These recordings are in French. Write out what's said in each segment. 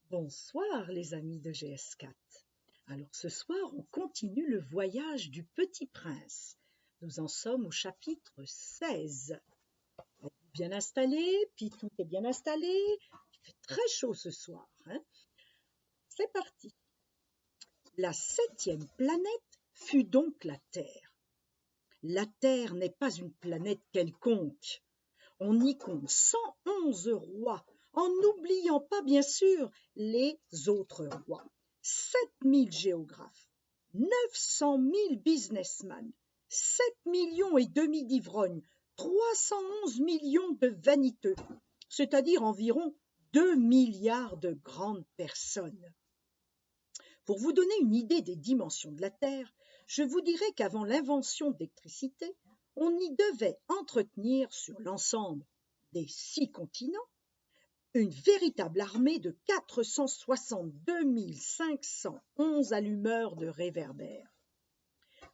Bonsoir les amis de GS4. Alors ce soir, on continue le voyage du Petit Prince. Nous en sommes au chapitre 16. Êtes-vous bien installés? Pitou est bien installé. Il fait très chaud ce soir. C'est parti. La 7e planète fut donc la Terre. La Terre n'est pas une planète quelconque. On y compte 111 rois, en n'oubliant pas bien sûr les autres rois. 7000 géographes, 900 000 businessmen, 7,5 millions d'ivrognes, 311 millions de vaniteux, c'est-à-dire environ 2 milliards de grandes personnes. Pour vous donner une idée des dimensions de la Terre, je vous dirais qu'avant l'invention de l'électricité, on y devait entretenir sur l'ensemble des 6 continents une véritable armée de 462 511 allumeurs de réverbères.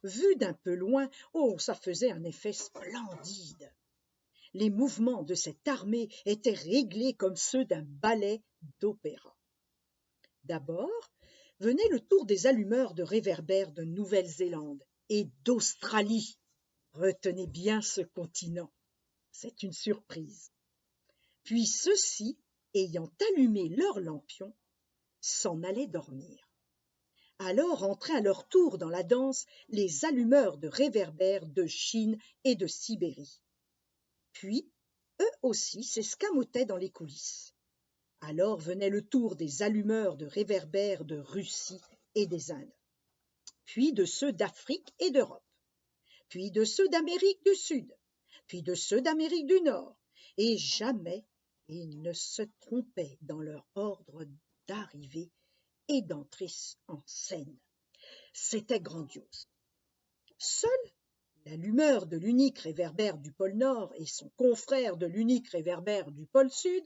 Vu d'un peu loin, ça faisait un effet splendide. Les mouvements de cette armée étaient réglés comme ceux d'un ballet d'opéra. D'abord, venait le tour des allumeurs de réverbères de Nouvelle-Zélande et d'Australie. Retenez bien ce continent, c'est une surprise. Puis ceux-ci, ayant allumé leurs lampions, s'en allaient dormir. Alors entraient à leur tour dans la danse les allumeurs de réverbères de Chine et de Sibérie. Puis, eux aussi s'escamotaient dans les coulisses. Alors venait le tour des allumeurs de réverbères de Russie et des Indes, puis de ceux d'Afrique et d'Europe, puis de ceux d'Amérique du Sud, puis de ceux d'Amérique du Nord, et jamais ils ne se trompaient dans leur ordre d'arrivée et d'entrer en scène. C'était grandiose. Seul l'allumeur de l'unique réverbère du pôle Nord et son confrère de l'unique réverbère du pôle Sud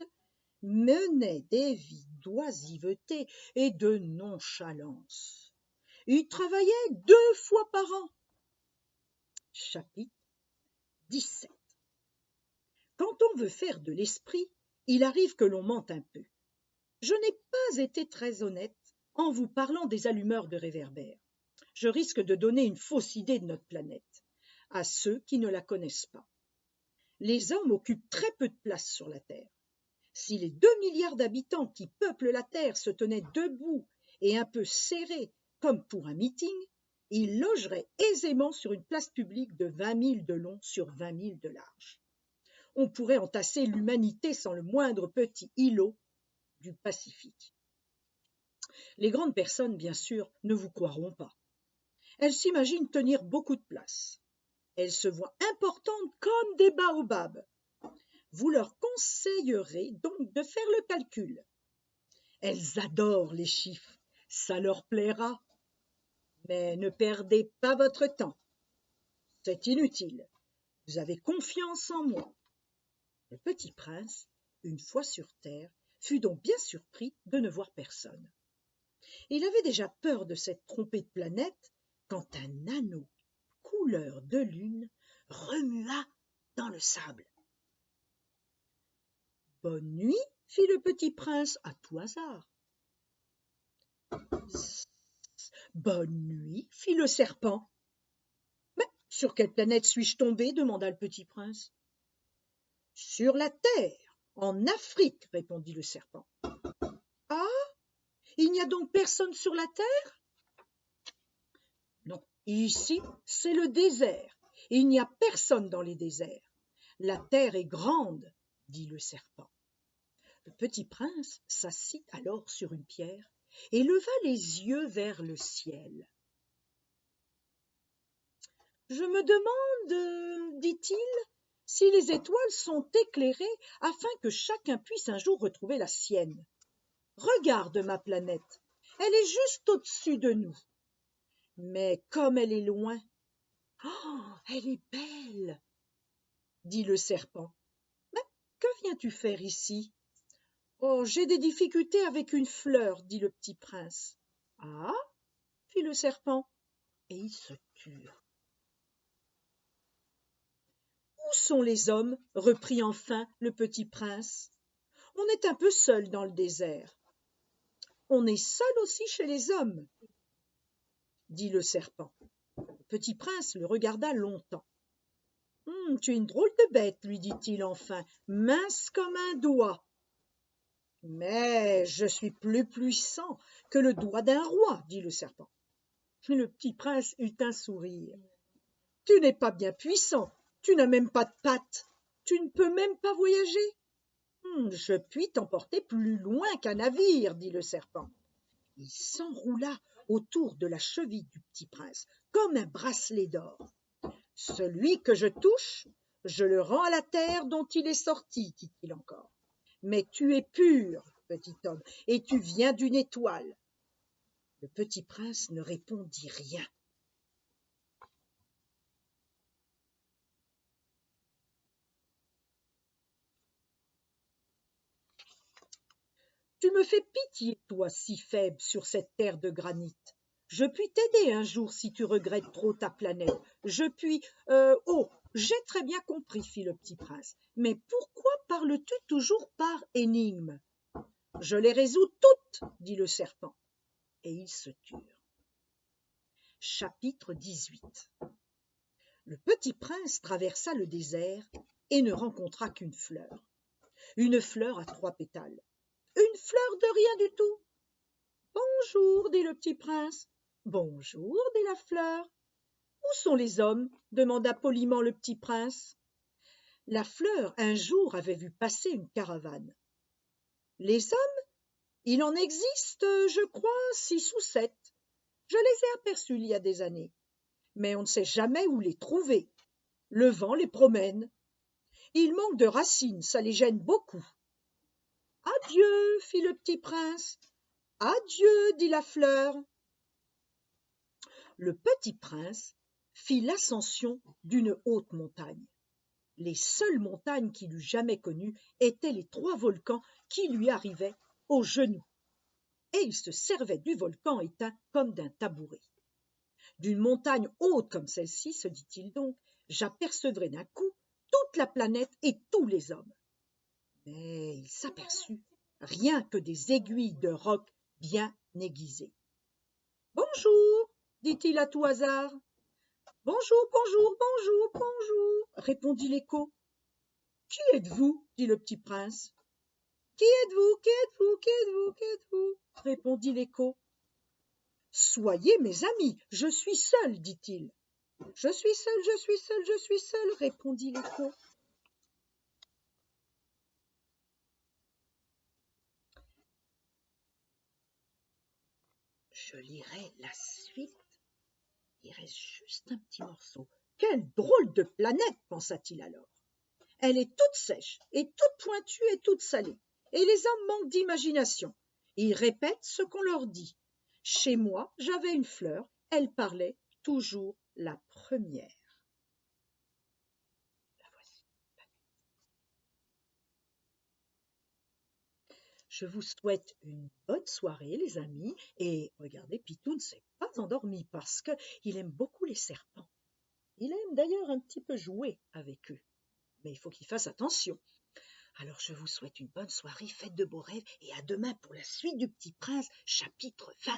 menaient des vies d'oisiveté et de nonchalance. Ils travaillaient 2 fois par an. Chapitre 17. Quand on veut faire de l'esprit, il arrive que l'on mente un peu. Je n'ai pas été très honnête en vous parlant des allumeurs de réverbères. Je risque de donner une fausse idée de notre planète à ceux qui ne la connaissent pas. Les hommes occupent très peu de place sur la Terre. Si les 2 milliards d'habitants qui peuplent la Terre se tenaient debout et un peu serrés comme pour un meeting, ils logeraient aisément sur une place publique de 20 000 de long sur 20 000 de large. On pourrait entasser l'humanité sans le moindre petit îlot du Pacifique. Les grandes personnes, bien sûr, ne vous croiront pas. Elles s'imaginent tenir beaucoup de place. Elles se voient importantes comme des baobabs. Vous leur conseillerez donc de faire le calcul. Elles adorent les chiffres, ça leur plaira. Mais ne perdez pas votre temps. C'est inutile. Vous avez confiance en moi. Le petit prince, une fois sur terre, fut donc bien surpris de ne voir personne. Il avait déjà peur de s'être trompé de planète quand un anneau couleur de lune remua dans le sable. « Bonne nuit, fit le petit prince à tout hasard. « Bonne nuit, fit le serpent. »« Mais sur quelle planète suis-je tombé ?» demanda le petit prince. « Sur la Terre, en Afrique, répondit le serpent. »« Ah, il n'y a donc personne sur la Terre ?» ?»« Non, ici, c'est le désert. Il n'y a personne dans les déserts. La Terre est grande, dit le serpent. Le petit prince s'assit alors sur une pierre et leva les yeux vers le ciel. « Je me demande, dit-il, si les étoiles sont éclairées afin que chacun puisse un jour retrouver la sienne. Regarde ma planète, elle est juste au-dessus de nous. Mais comme elle est loin, elle est belle, dit le serpent. Mais que viens-tu faire ici ? Oh, j'ai des difficultés avec une fleur, dit le petit prince. Ah, fit le serpent, et ils se turent. Où sont les hommes ? Reprit enfin le petit prince. On est un peu seul dans le désert. On est seul aussi chez les hommes, dit le serpent. Le petit prince le regarda longtemps. Tu es une drôle de bête, lui dit-il enfin, mince comme un doigt. Mais je suis plus puissant que le doigt d'un roi, dit le serpent. Le petit prince eut un sourire. Tu n'es pas bien puissant, tu n'as même pas de pattes, tu ne peux même pas voyager. Je puis t'emporter plus loin qu'un navire, dit le serpent. Il s'enroula autour de la cheville du petit prince, comme un bracelet d'or. Celui que je touche, je le rends à la terre dont il est sorti, dit-il encore. Mais tu es pur, petit homme, et tu viens d'une étoile. Le petit prince ne répondit rien. Tu me fais pitié, toi, si faible sur cette terre de granit. Je puis t'aider un jour si tu regrettes trop ta planète. Je puis... Oh, j'ai très bien compris, fit le petit prince. Mais pourquoi parles-tu toujours par énigmes? Je les résous toutes, dit le serpent. Et ils se turent. Chapitre 18. Le petit prince traversa le désert et ne rencontra qu'une fleur. Une fleur à 3 pétales. Une fleur de rien du tout. Bonjour, dit le petit prince. Bonjour, dit la fleur. Où sont les hommes? Demanda poliment le petit prince. La fleur un jour avait vu passer une caravane. Les hommes? Il en existe, je crois, 6 ou 7. Je les ai aperçus il y a des années. Mais on ne sait jamais où les trouver. Le vent les promène. Ils manquent de racines, ça les gêne beaucoup. Adieu, fit le petit prince. Adieu, dit la fleur. Le petit prince fit l'ascension d'une haute montagne. Les seules montagnes qu'il eût jamais connues étaient les 3 volcans qui lui arrivaient aux genoux. Et il se servait du volcan éteint comme d'un tabouret. D'une montagne haute comme celle-ci, se dit-il donc, j'apercevrai d'un coup toute la planète et tous les hommes. Mais il s'aperçut rien que des aiguilles de roc bien aiguisées. Bonjour, dit-il à tout hasard. Bonjour, bonjour, bonjour, bonjour, répondit l'écho. Qui êtes-vous? Dit le petit prince. Qui êtes-vous? Qui êtes-vous? Qui êtes-vous? Qui êtes-vous? Répondit l'écho. Soyez mes amis, je suis seul, dit-il. Je suis seul, je suis seul, je suis seul, répondit l'écho. Je lirai la suite. Il reste juste un petit morceau. Quelle drôle de planète, pensa-t-il alors. Elle est toute sèche, et toute pointue et toute salée, et les hommes manquent d'imagination. Ils répètent ce qu'on leur dit. Chez moi, j'avais une fleur, elle parlait toujours la première. La voici. Je vous souhaite une bonne soirée, les amis, et regardez, Pitou ne s'est pas endormi parce qu'il aime beaucoup les serpents. Il aime d'ailleurs un petit peu jouer avec eux, mais il faut qu'il fasse attention. Alors je vous souhaite une bonne soirée, faites de beaux rêves et à demain pour la suite du Petit Prince, chapitre 20.